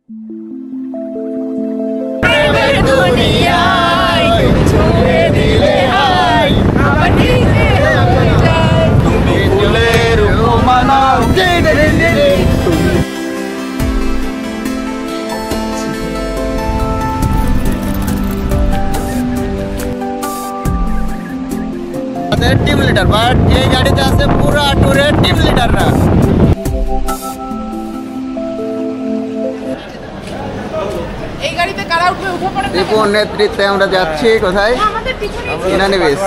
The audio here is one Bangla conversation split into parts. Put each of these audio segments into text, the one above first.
टीम लीडर बाट এই গাড়িতে আছে পুরো ট্যুরের টিম লিডাররা। এই গাড়িতে কারা উঠবে উঠে পড়ে রিপুর নেতৃত্বে আমরা যাচ্ছি কোথায়? আমাদের পিছনে ইনানি বিচ।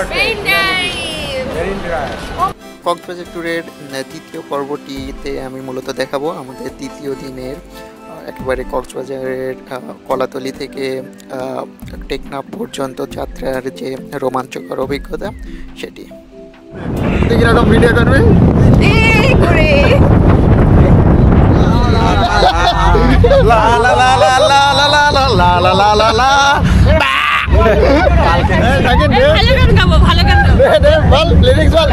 মেরিন কক্সবাজার ট্যুরের তৃতীয় পর্বটিতে আমি মূলত দেখাবো আমাদের তৃতীয় দিনের একেবারে কক্সবাজারের কলাতলি থেকে টেকনাফ পর্যন্ত যাত্রার যে রোমাঞ্চকর অভিজ্ঞতা সেটি। কিরকম ভিডিও করবে করে ভালো গান বল লিরিক্স বল।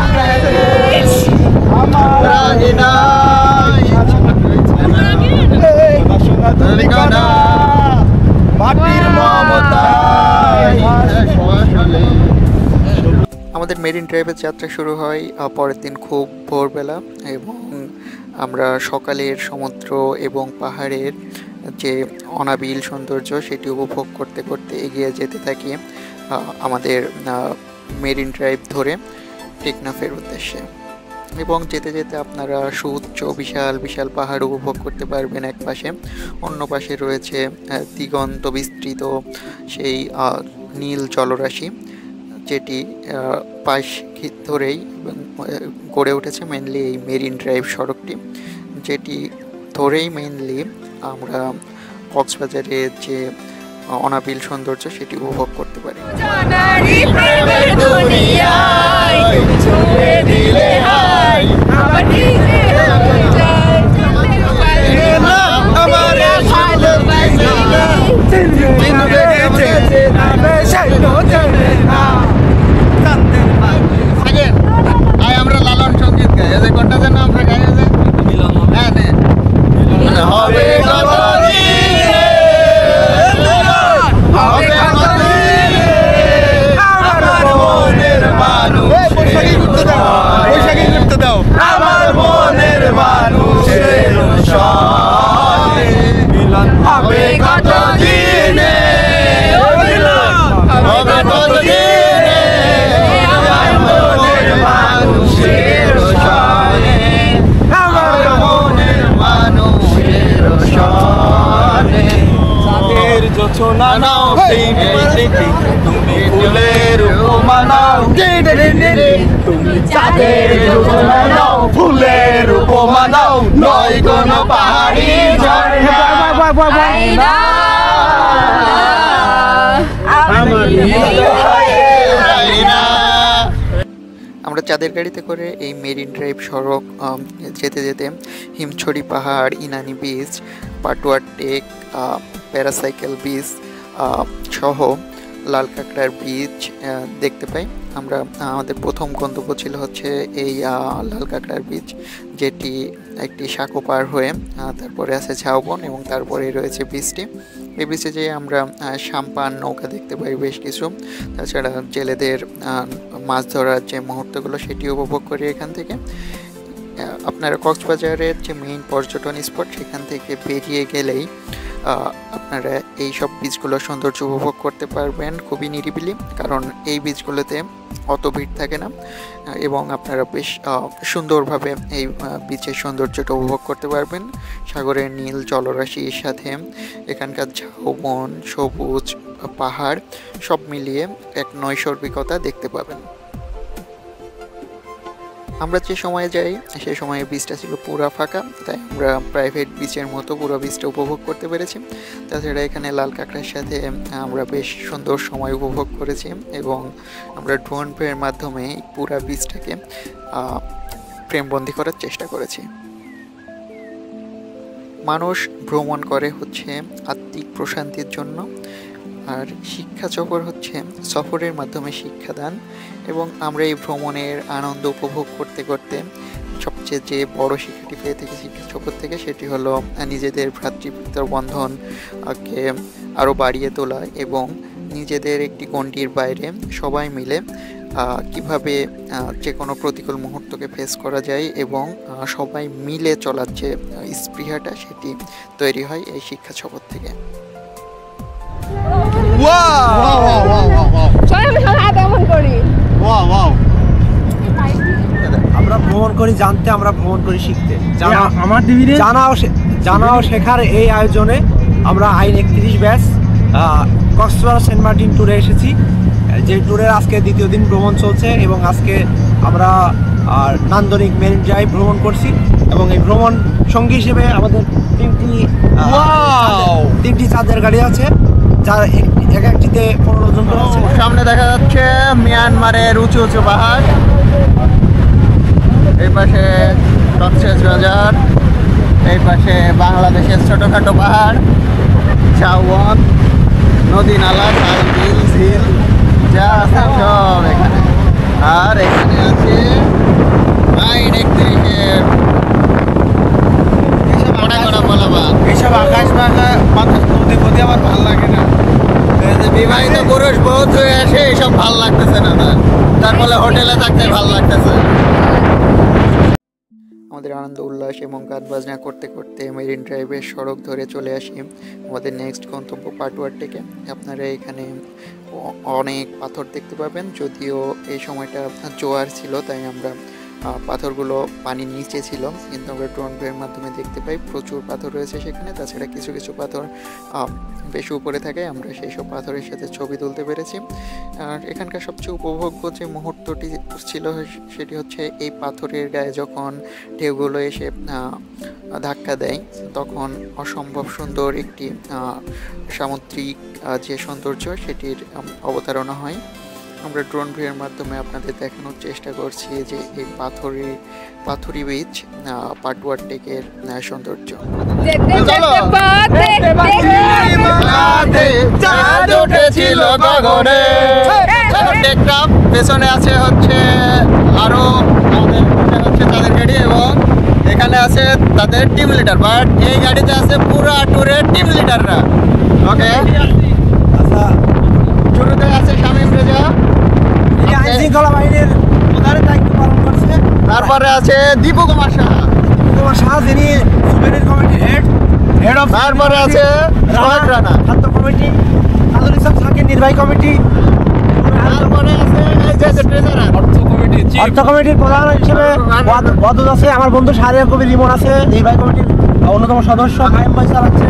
আমাদের মেরিন ড্রাইভের যাত্রা শুরু হয় পরের দিন খুব ভোরবেলা এবং আমরা সকালের সমুদ্র এবং পাহাড়ের যে অনাবিল সৌন্দর্য সেটি উপভোগ করতে করতে এগিয়ে যেতে থাকি আমাদের মেরিন ড্রাইভ ধরে টেকনাফের উদ্দেশ্যে। এবং যেতে যেতে আপনারা সুউচ্চ বিশাল বিশাল পাহাড় উপভোগ করতে পারবেন এক পাশে, অন্য পাশে রয়েছে দিগন্ত বিস্তৃত সেই নীল জলরাশি যেটি পাশ ধরেই গড়ে উঠেছে মেনলি এই মেরিন ড্রাইভ সড়কটি, যেটি ধরেই মেনলি আমরা কক্সবাজারের যে অনাবিল সৌন্দর্য সেটি উপভোগ করতে পারি। আমরা লালন সঙ্গীত গাই, কোনটা যেন আমরা গাই হবে আমার মনের মানুষের মিলন হবে কত দিনে, হবে কত দিনে আমার মনের মানুষের সনে, আমার মনের মানুষের সনে। চাঁদের জোছনা নাও তুমি ফুলের উপমা নাও, তুমি চাঁদের জোছনা নাও ফুলের উপমা নাও, নয় কোনো পাহাড়ি ঝর্ণা। আমরা চাঁদের গাড়িতে করে এই মেরিন ড্রাইভ সড়ক যেতে যেতে হিমছড়ি পাহাড়, ইনানি বিচ, পাটুয়ার টেক, প্যারাসাইকেল বিচ সহ লাল কাঁকড়ার বিচ দেখতে পাই। আমরা আমাদের প্রথম গন্তব্য ছিল হচ্ছে এই লাল কাঁকড়ার বিচ, যেটি একটি সাঁকো পার হয়ে তারপরে আছে ঝাউবন এবং তারপরে রয়েছে বিচটি। এই বিচে যেয়ে আমরা সাম্পান নৌকা দেখতে পাই বেশ কিছু, তাছাড়া জেলেদের মাছ ধরার যে মুহূর্তগুলো সেটি উপভোগ করি এখান থেকে। আপনারা কক্সবাজারের যে মেইন পর্যটন স্পট সেখান থেকে বেরিয়ে গেলেই আপনারা এই সব বীচগুলোর সৌন্দর্য উপভোগ করতে পারবেন খুবই নিরিবিলি, কারণ এই বীচগুলোতে অত ভিড় থাকে না এবং আপনারা বেশ সুন্দরভাবে এই বীচের সৌন্দর্যটা উপভোগ করতে পারবেন। সাগরের নীল জলরাশির সাথে এখানকার ঝাউবন, সবুজ পাহাড় সব মিলিয়ে এক নৈসর্গিকতা দেখতে পাবেন। আমরা যে সময়ে যাই সে সময়ে বীচটা ছিল পুরো ফাঁকা, তাই আমরা প্রাইভেট বিচের মতো পুরো বীচটা উপভোগ করতে পেরেছি। তাছাড়া এখানে লাল কাঁকড়ার সাথে আমরা বেশ সুন্দর সময় উপভোগ করেছি এবং আমরা ড্রোন ফ্রের মাধ্যমে পুরো বীচটাকে ফ্রেমবন্দি করার চেষ্টা করেছি। মানুষ ভ্রমণ করে হচ্ছে আত্মিক প্রশান্তির জন্য, আর শিক্ষা সফর হচ্ছে সফরের মাধ্যমে শিক্ষাদান, এবং আমরা এই ভ্রমণের আনন্দ উপভোগ করতে করতে স্বপ্ন সবচেয়ে যে বড় শিক্ষাটি পেয়ে থেকে শিক্ষা জগৎ থেকে সেটি হলো নিজেদের ভ্রাতৃত্বের বন্ধনকে আরও বাড়িয়ে তোলা এবং নিজেদের একটি গণ্ডির বাইরে সবাই মিলে কিভাবে যে কোনো প্রতিকূল মুহূর্তকে ফেস করা যায় এবং সবাই মিলে চলার যে স্পৃহাটা সেটি তৈরি হয় এই শিক্ষা জগৎ থেকে। আমরা ভ্রমণ করি জানতে, আমরা ভ্রমণ করি শিখতে। জানাও শেখার এই আয়োজনে আমরা আইন 31 ব্যাচ কক্সবাজার সেন্ট মার্টিন ট্যুরে এসেছি, যে ট্যুরের আজকে দ্বিতীয় দিন ভ্রমণ চলছে এবং আজকে আমরা নান্দনিক মেরিন ড্রাইভ ভ্রমণ করছি এবং এই ভ্রমণ সঙ্গী হিসেবে আমাদের তিনটি চাঁদের গাড়ি আছে, যার এক একটিতে 15 জন করে আছে। সামনে দেখা যাচ্ছে মিয়ানমারের উঁচু উঁচু পাহাড়, এই পাশে কক্সবাজার বাজার, এই পাশে বাংলাদেশের ছোটোখাটো পাহাড়, চাওয়ান, নদী নালা, খাল, বিল, ঝিল যা আছে সব এখানে। আর এখানে আছে আইন 31-এর এইসব আকাশ বাতাস নদী ফদী আমার ভালো লাগে না। বিবাহিত পুরুষ বহুত হয়ে আসে, এইসব ভাল লাগতেছে না, তার ফলে হোটেলে থাকতে ভাল লাগতেছে। আমাদের আনন্দ উল্লাস এবং গান বাজনা করতে করতে মেরিন ড্রাইভের সড়ক ধরে চলে আসি আমাদের নেক্সট গন্তব্য পাটুয়ার টেকে। আপনারা এখানে অনেক পাথর দেখতে পাবেন, যদিও এই সময়টা জোয়ার ছিল তাই আমরা পাথরগুলো পানির নিচে ছিল, কিন্তু আমরা ড্রোন ভিউয়ের মাধ্যমে দেখতে পাই প্রচুর পাথর রয়েছে সেখানে। তাছাড়া কিছু কিছু পাথর বেশি উপরে থাকে, আমরা সেই সব পাথরের সাথে ছবি তুলতে পেরেছি। আর এখানকার সবচেয়ে উপভোগ্য যে মুহূর্তটি ছিল সেটি হচ্ছে এই পাথরের গায়ে যখন ঢেউগুলো এসে ধাক্কা দেয় তখন অসম্ভব সুন্দর একটি সামুদ্রিক যে সৌন্দর্য সেটির অবতারণা হয়। আমরা ড্রোন ভিউয়ের মাধ্যমে আপনাদের দেখানোর চেষ্টা করছি যে এই পাথুরি বিচ পাটুয়ার টেকের সৌন্দর্য। পেছনে আছে হচ্ছে আরো হচ্ছে তাদের গাড়ি এবং এখানে আছে তাদের টিম লিডার, বাট এই গাড়িতে আছে পুরো ট্যুরের টিম লিডাররা। ওকে, আচ্ছা, শুরুতে আছে শামীম রেজা, আইন শৃঙ্খলা বাহিনীর প্রধানের দায়িত্ব পালন করছে। তারপরে আছে দীপু কুমার সাহা, যিনি সুবেরির কমিটির হেড অফ। তারপরে আছে সোহাগ রানা, খাদ্য কমিটি, আদুল ইসলাম সাকির নির্বাহী কমিটি। তারপরে আছে ট্রেজারার, অর্থ কমিটির প্রধান হিসেবে ওয়াদুদ আছে, আমার বন্ধু শাহরিয়ার কবির রিমন আছে, নির্বাহী কমিটির অন্যতম সদস্য কায়েম ভাই স্যার আছে,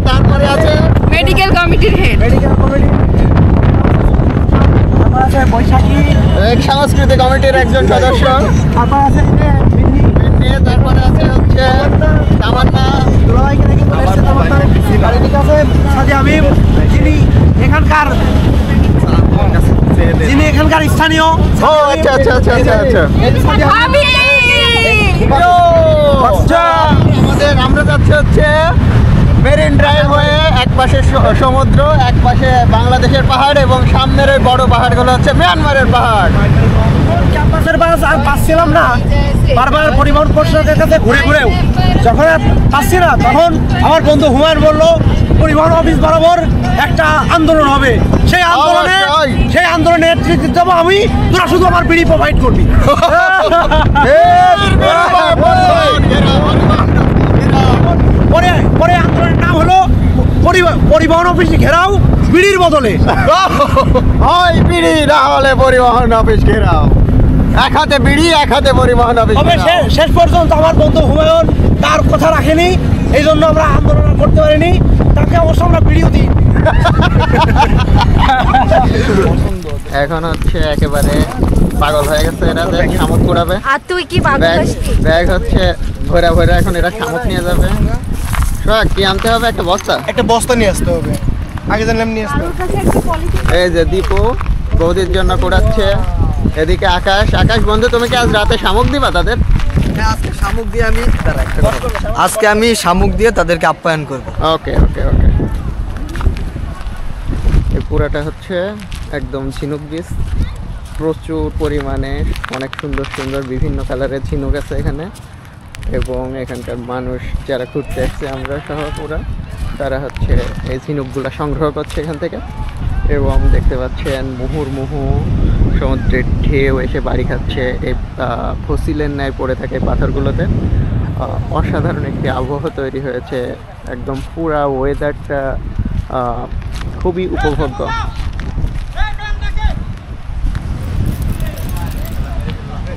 তারপরে আছে মেডিকেল কমিটির হেড, তারপর আছে বৈশাখী সাংস্কৃতিক কমিটির একজন সদস্য, তারপর আছে তারপরে আছে হচ্ছে তামান্না, যিনি এখানকার স্থানীয়। ও আচ্ছা আচ্ছা আচ্ছা আচ্ছা আচ্ছা, আমরা যাচ্ছি হচ্ছে মেরিন ড্রাইভ হয়ে, এক পাশে সমুদ্র, এক পাশে বাংলাদেশের পাহাড় এবং সামনের ওই বড় পাহাড়গুলো হচ্ছে মিয়ানমারের পাহাড়। ক্যাম্পাসের বাস আর পাচ্ছিলাম না, বারবার পরিবহন পরিষদের কাছে ঘুরে ঘুরেও যখন পাচ্ছি না তখন আমার বন্ধু হুমায়ুন বললো পরিবহন অফিস বরাবর একটা আন্দোলন হবে, সেই আন্দোলনের নেতৃত্ব দেবো আমি, তোরা শুধু আমার বিড়ি প্রোভাইড করবি। পরে আন্দোলনের নাম হলো পরিবহন অফিস ঘেরাও বিড়ির বদলে। বিড়ি না হলে পরিবহন অফিস ঘেরাও, এক হাতে বিড়ি এক হাতে পরিবহন অফিস। তবে শেষ পর্যন্ত আমার বন্ধু হুমায়ুন তার কথা রাখেনি, এই জন্য আমরা আন্দোলন করতে পারিনি, তাকে অবশ্য আমরা বিড়িও দিই। এখন হচ্ছে একেবারে পাগল হয়ে গেছে এরা, দেখ শামুক কুড়াবে। আর তুই কি ব্যাগ হচ্ছে ভরা ভরা, এখন এরা শামুক নিয়ে যাবে। সোহাগ কি আনতে হবে? একটা বস্তা নিয়ে আসতে হবে, আগে জানলাম নিয়ে আসতে হবে। এই যে দীপু বৌদির জন্য কুড়াচ্ছে, এদিকে আকাশ বন্ধু তুমি কি আজ রাতে শামুক দিবা তাদের? হ্যাঁ, আজকে আমি শামুক দিয়ে তাদেরকে আপ্যায়ন করব। ওকে ওকে ওকে। এই পুরাটা হচ্ছে একদম ঝিনুক বীজ, প্রচুর পরিমাণে অনেক সুন্দর সুন্দর বিভিন্ন কালারের ঝিনুক আছে এখানে, এবং এখানকার মানুষ যারা ঘুরতে আসছে আমরা সহ পুরা, তারা হচ্ছে এই ঝিনুকগুলো সংগ্রহ করছে এখান থেকে। এবং দেখতে পাচ্ছেন মুহুর্মুহু সমুদ্রের ঢেউ এসে বাড়ি খাচ্ছে এই ফসিলের ন্যায় পড়ে থাকে পাথরগুলোতে। অসাধারণ একটি আবহাওয়া তৈরি হয়েছে, একদম পুরা ওয়েদারটা খুবই উপভোগ্য।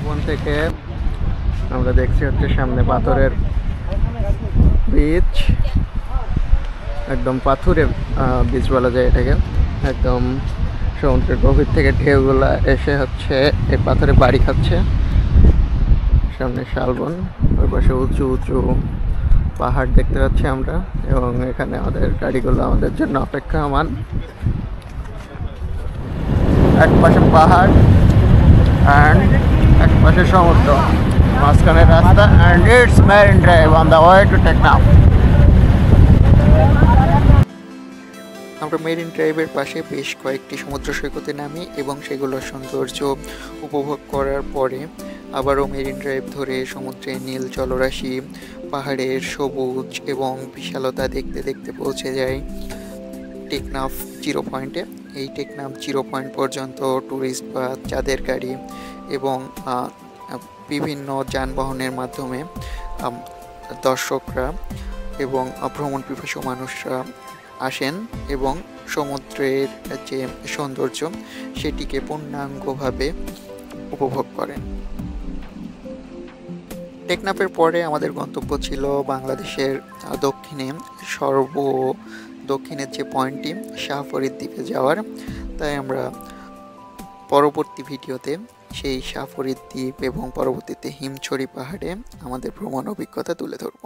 বন থেকে আমরা দেখছি হচ্ছে সামনে পাথরের বিচ, একদম পাথুরে বিচ বলা যায় এটাকে। একদম সমুদ্রের গভীর থেকে ঢেউগুলা এসে হচ্ছে এই পাথরে বাড়ি খাচ্ছে। সামনে শালবন, ওই পাশে উঁচু উঁচু পাহাড় দেখতে পাচ্ছি আমরা, এবং এখানে আমাদের গাড়িগুলো আমাদের জন্য অপেক্ষমান। এক পাশে পাহাড় অ্যান্ড এক পাশে সমুদ্র, মাঝখানে রাস্তা, and it's marine drive on the way to Teknaf. আমরা মেরিন ড্রাইভের পাশে বেশ কয়েকটি সমুদ্র সৈকতে নামি এবং সেগুলোর সৌন্দর্য উপভোগ করার পরে আবারও মেরিন ড্রাইভ ধরে সমুদ্রের নীল জলরাশি, পাহাড়ের সবুজ এবং বিশালতা দেখতে দেখতে পৌঁছে যাই টেকনাফ 0 পয়েন্টে। এই টেকনাফ 0 পয়েন্ট পর্যন্ত ট্যুরিস্ট বা চাঁদের গাড়ি এবং বিভিন্ন যানবাহনের মাধ্যমে দর্শকরা এবং ভ্রমণ পিপাসু মানুষরা আসেন এবং সমুদ্রের যে সৌন্দর্য সেটিকে পূর্ণাঙ্গভাবে উপভোগ করেন। টেকনাফের পরে আমাদের গন্তব্য ছিল বাংলাদেশের দক্ষিণে দক্ষিণের যে পয়েন্টটি শাহ ফরিদ দ্বীপে যাওয়ার। তাই আমরা পরবর্তী ভিডিওতে সেই শাহ ফরিদ দ্বীপ এবং পরবর্তীতে হিমছড়ি পাহাড়ে আমাদের ভ্রমণ অভিজ্ঞতা তুলে ধরব।